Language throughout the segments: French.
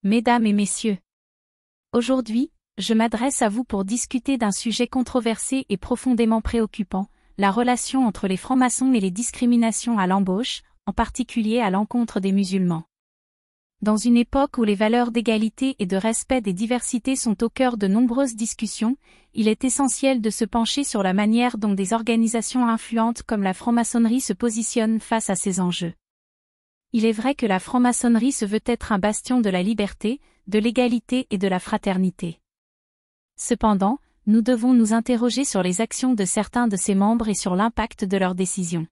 Mesdames et messieurs, aujourd'hui, je m'adresse à vous pour discuter d'un sujet controversé et profondément préoccupant, la relation entre les francs-maçons et les discriminations à l'embauche, en particulier à l'encontre des musulmans. Dans une époque où les valeurs d'égalité et de respect des diversités sont au cœur de nombreuses discussions, il est essentiel de se pencher sur la manière dont des organisations influentes comme la franc-maçonnerie se positionnent face à ces enjeux. Il est vrai que la franc-maçonnerie se veut être un bastion de la liberté, de l'égalité et de la fraternité. Cependant, nous devons nous interroger sur les actions de certains de ses membres et sur l'impact de leurs décisions.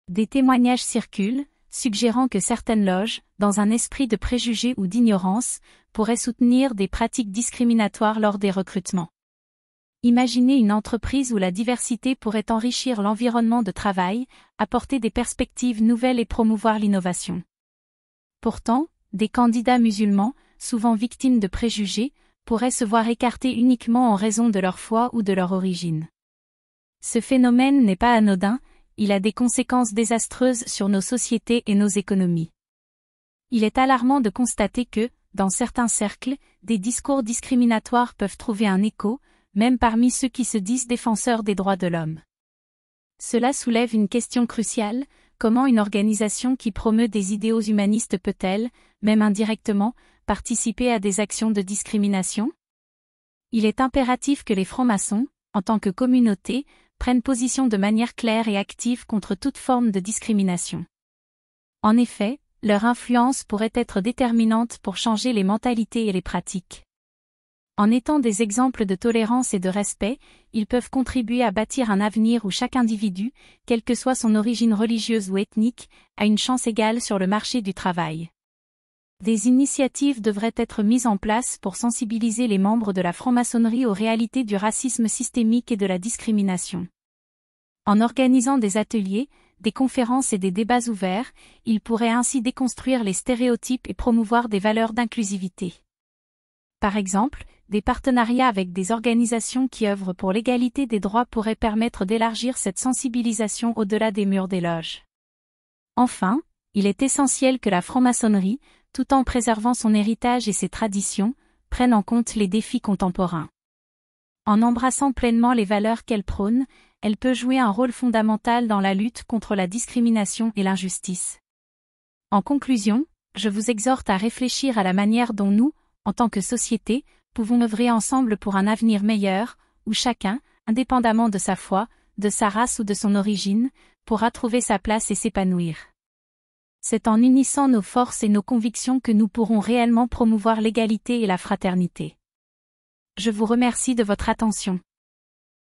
Des témoignages circulent, suggérant que certaines loges, dans un esprit de préjugés ou d'ignorance, pourraient soutenir des pratiques discriminatoires lors des recrutements. Imaginez une entreprise où la diversité pourrait enrichir l'environnement de travail, apporter des perspectives nouvelles et promouvoir l'innovation. Pourtant, des candidats musulmans, souvent victimes de préjugés, pourraient se voir écartés uniquement en raison de leur foi ou de leur origine. Ce phénomène n'est pas anodin, il a des conséquences désastreuses sur nos sociétés et nos économies. Il est alarmant de constater que, dans certains cercles, des discours discriminatoires peuvent trouver un écho, même parmi ceux qui se disent défenseurs des droits de l'homme. Cela soulève une question cruciale, comment une organisation qui promeut des idéaux humanistes peut-elle, même indirectement, participer à des actions de discrimination? Il est impératif que les francs-maçons, en tant que communauté, prennent position de manière claire et active contre toute forme de discrimination. En effet, leur influence pourrait être déterminante pour changer les mentalités et les pratiques. En étant des exemples de tolérance et de respect, ils peuvent contribuer à bâtir un avenir où chaque individu, quelle que soit son origine religieuse ou ethnique, a une chance égale sur le marché du travail. Des initiatives devraient être mises en place pour sensibiliser les membres de la franc-maçonnerie aux réalités du racisme systémique et de la discrimination. En organisant des ateliers, des conférences et des débats ouverts, ils pourraient ainsi déconstruire les stéréotypes et promouvoir des valeurs d'inclusivité. Par exemple, des partenariats avec des organisations qui œuvrent pour l'égalité des droits pourraient permettre d'élargir cette sensibilisation au-delà des murs des loges. Enfin, il est essentiel que la franc-maçonnerie, tout en préservant son héritage et ses traditions, prenne en compte les défis contemporains. En embrassant pleinement les valeurs qu'elle prône, elle peut jouer un rôle fondamental dans la lutte contre la discrimination et l'injustice. En conclusion, je vous exhorte à réfléchir à la manière dont nous, en tant que société, pouvons œuvrer ensemble pour un avenir meilleur, où chacun, indépendamment de sa foi, de sa race ou de son origine, pourra trouver sa place et s'épanouir. C'est en unissant nos forces et nos convictions que nous pourrons réellement promouvoir l'égalité et la fraternité. Je vous remercie de votre attention.